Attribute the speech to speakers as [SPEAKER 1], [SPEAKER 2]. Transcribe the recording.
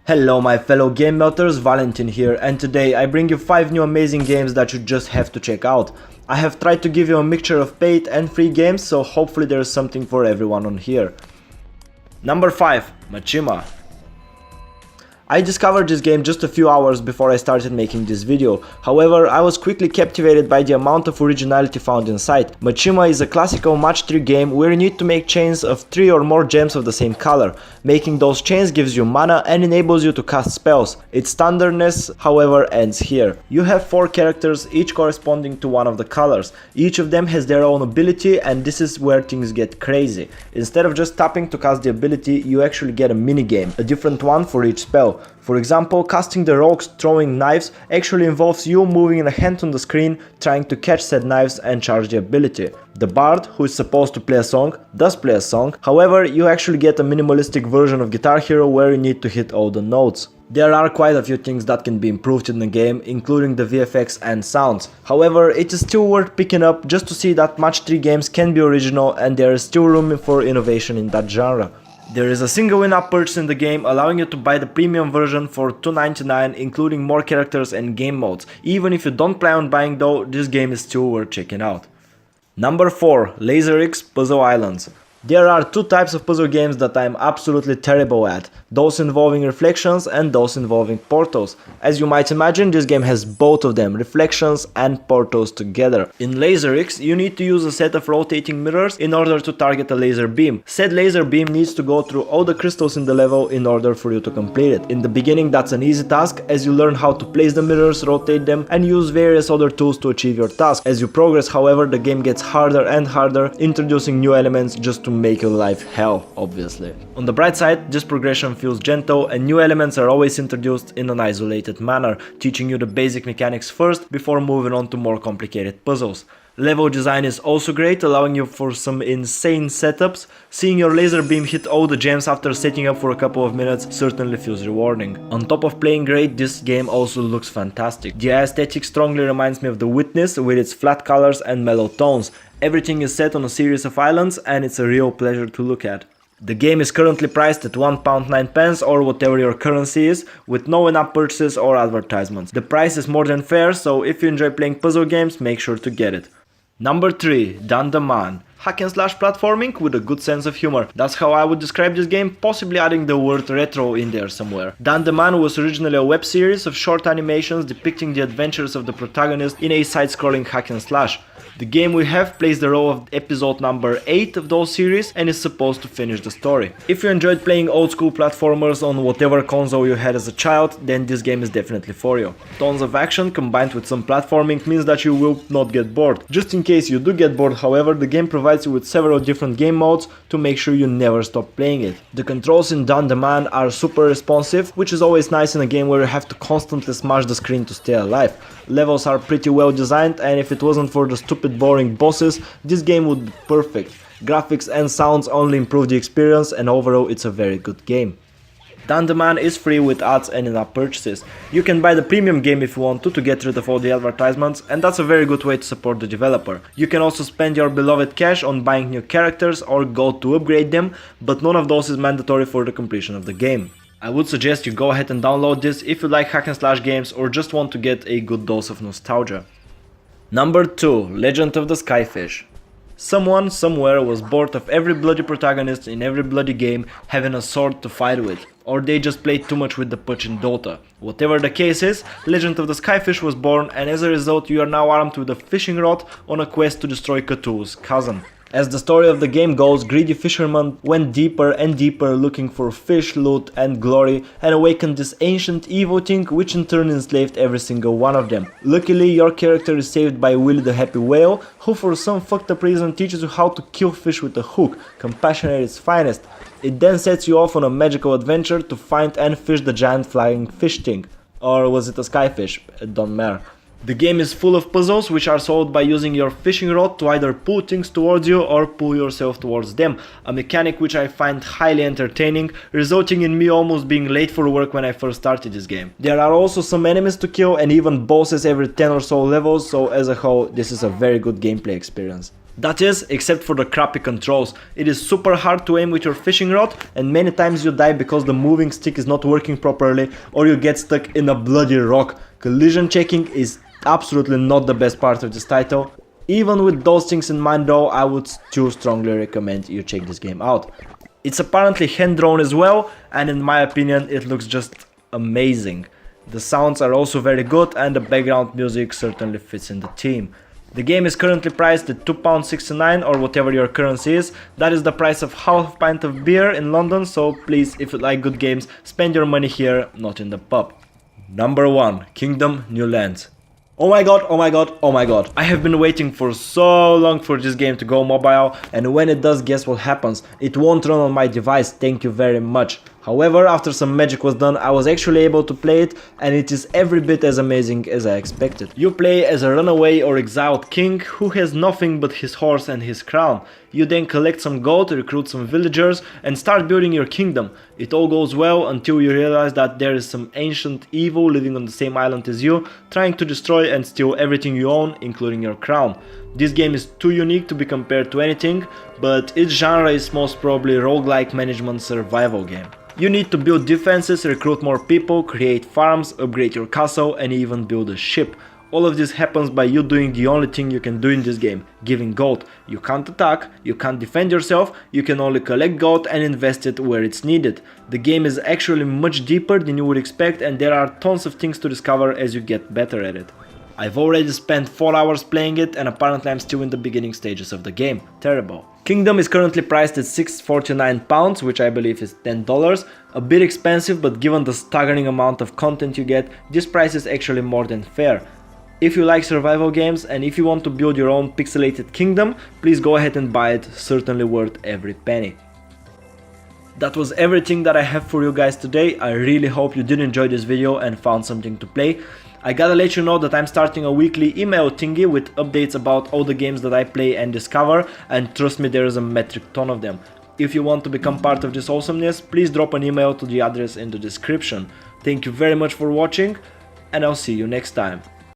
[SPEAKER 1] Hello my fellow GameMelters, Valentin here, and today I bring you 5 new amazing games that you just have to check out. I have tried to give you a mixture of paid and free games, so hopefully there is something for everyone on here. Number 5. Machinma. I discovered this game just a few hours before I started making this video. However, I was quickly captivated by the amount of originality found inside. Machinma is a classical match 3 game where you need to make chains of 3 or more gems of the same color. Making those chains gives you mana and enables you to cast spells. Its standardness, however, ends here. You have 4 characters, each corresponding to one of the colors. Each of them has their own ability, and this is where things get crazy. Instead of just tapping to cast the ability, you actually get a minigame, a different one for each spell. For example, casting the rogues throwing knives actually involves you moving a hand on the screen, trying to catch said knives and charge the ability. The bard, who is supposed to play a song, does play a song, however you actually get a minimalistic version of Guitar Hero where you need to hit all the notes. There are quite a few things that can be improved in the game, including the VFX and sounds. However, it is still worth picking up just to see that match 3 games can be original and there is still room for innovation in that genre. There is a single in-app purchase in the game, allowing you to buy the premium version for $2.99, including more characters and game modes. Even if you don't plan on buying though, this game is still worth checking out. Number 4. Laser X Puzzle Islands. There are 2 types of puzzle games that I am absolutely terrible at, those involving reflections and those involving portals. As you might imagine, this game has both of them, reflections and portals together. In Laser X, you need to use a set of rotating mirrors in order to target a laser beam. Said laser beam needs to go through all the crystals in the level in order for you to complete it. In the beginning, that's an easy task, as you learn how to place the mirrors, rotate them, and use various other tools to achieve your task. As you progress, however, the game gets harder and harder, introducing new elements just to make your life hell, obviously. On the bright side, this progression feels gentle and new elements are always introduced in an isolated manner, teaching you the basic mechanics first before moving on to more complicated puzzles. Level design is also great, allowing you for some insane setups. Seeing your laser beam hit all the gems after setting up for a couple of minutes certainly feels rewarding. On top of playing great, this game also looks fantastic. The aesthetic strongly reminds me of The Witness with its flat colors and mellow tones. Everything is set on a series of islands and it's a real pleasure to look at. The game is currently priced at £1.09 or whatever your currency is, with no in-app purchases or advertisements. The price is more than fair, so if you enjoy playing puzzle games, make sure to get it. Number 3. Dandaman. Hack and slash platforming with a good sense of humor. That's how I would describe this game, possibly adding the word retro in there somewhere. Dandaman was originally a web series of short animations depicting the adventures of the protagonist in a side-scrolling hack and slash. The game we have plays the role of episode number 8 of those series and is supposed to finish the story. If you enjoyed playing old school platformers on whatever console you had as a child, then this game is definitely for you. Tons of action combined with some platforming means that you will not get bored. Just in case you do get bored, however, the game provides you with several different game modes to make sure you never stop playing it. The controls in Dandaman are super responsive, which is always nice in a game where you have to constantly smash the screen to stay alive. Levels are pretty well designed, and if it wasn't for the stupid boring bosses, this game would be perfect. Graphics and sounds only improve the experience, and overall it's a very good game. Dandaman is free with ads and in-app purchases. You can buy the premium game if you want to get rid of all the advertisements, and that's a very good way to support the developer. You can also spend your beloved cash on buying new characters or gold to upgrade them, but none of those is mandatory for the completion of the game. I would suggest you go ahead and download this if you like hack and slash games or just want to get a good dose of nostalgia. Number 2. Legend of the Skyfish. Someone somewhere was bored of every bloody protagonist in every bloody game having a sword to fight with, or they just played too much with the punch in Dota. Whatever the case is, Legend of the Skyfish was born, and as a result you are now armed with a fishing rod on a quest to destroy Cthulhu's cousin. As the story of the game goes, greedy fishermen went deeper and deeper looking for fish, loot and glory, and awakened this ancient evil thing which in turn enslaved every single one of them. Luckily, your character is saved by Willy the Happy Whale, who for some fucked up reason teaches you how to kill fish with a hook, compassion at its finest. It then sets you off on a magical adventure to find and fish the giant flying fish thing. Or was it a skyfish? It don't matter. The game is full of puzzles which are solved by using your fishing rod to either pull things towards you or pull yourself towards them, a mechanic which I find highly entertaining, resulting in me almost being late for work when I first started this game. There are also some enemies to kill and even bosses every 10 or so levels, so as a whole this is a very good gameplay experience. That is, except for the crappy controls. It is super hard to aim with your fishing rod, and many times you die because the moving stick is not working properly or you get stuck in a bloody rock. Collision checking is absolutely not the best part of this title. Even with those things in mind though, I would still strongly recommend you check this game out. It's apparently hand-drawn as well, and in my opinion it looks just amazing. The sounds are also very good and the background music certainly fits in the theme. The game is currently priced at £2.69 or whatever your currency is. That is the price of half a pint of beer in London, so please, if you like good games, spend your money here, not in the pub. Number 1. Kingdom New Lands. Oh my god, oh my god, oh my god. I have been waiting for so long for this game to go mobile, and when it does, guess what happens? It won't run on my device, thank you very much. However, after some magic was done, I was actually able to play it, and it is every bit as amazing as I expected. You play as a runaway or exiled king who has nothing but his horse and his crown. You then collect some gold, recruit some villagers, and start building your kingdom. It all goes well until you realize that there is some ancient evil living on the same island as you, trying to destroy and steal everything you own, including your crown. This game is too unique to be compared to anything, but its genre is most probably roguelike management survival game. You need to build defenses, recruit more people, create farms, upgrade your castle, and even build a ship. All of this happens by you doing the only thing you can do in this game, giving gold. You can't attack, you can't defend yourself, you can only collect gold and invest it where it's needed. The game is actually much deeper than you would expect, and there are tons of things to discover as you get better at it. I've already spent 4 hours playing it, and apparently I'm still in the beginning stages of the game. Terrible. Kingdom is currently priced at £6.49, which I believe is $10. A bit expensive, but given the staggering amount of content you get, this price is actually more than fair. If you like survival games and if you want to build your own pixelated kingdom, please go ahead and buy it, certainly worth every penny. That was everything that I have for you guys today. I really hope you did enjoy this video and found something to play. I gotta let you know that I'm starting a weekly email thingy with updates about all the games that I play and discover, and trust me, there is a metric ton of them. If you want to become part of this awesomeness, please drop an email to the address in the description. Thank you very much for watching, and I'll see you next time.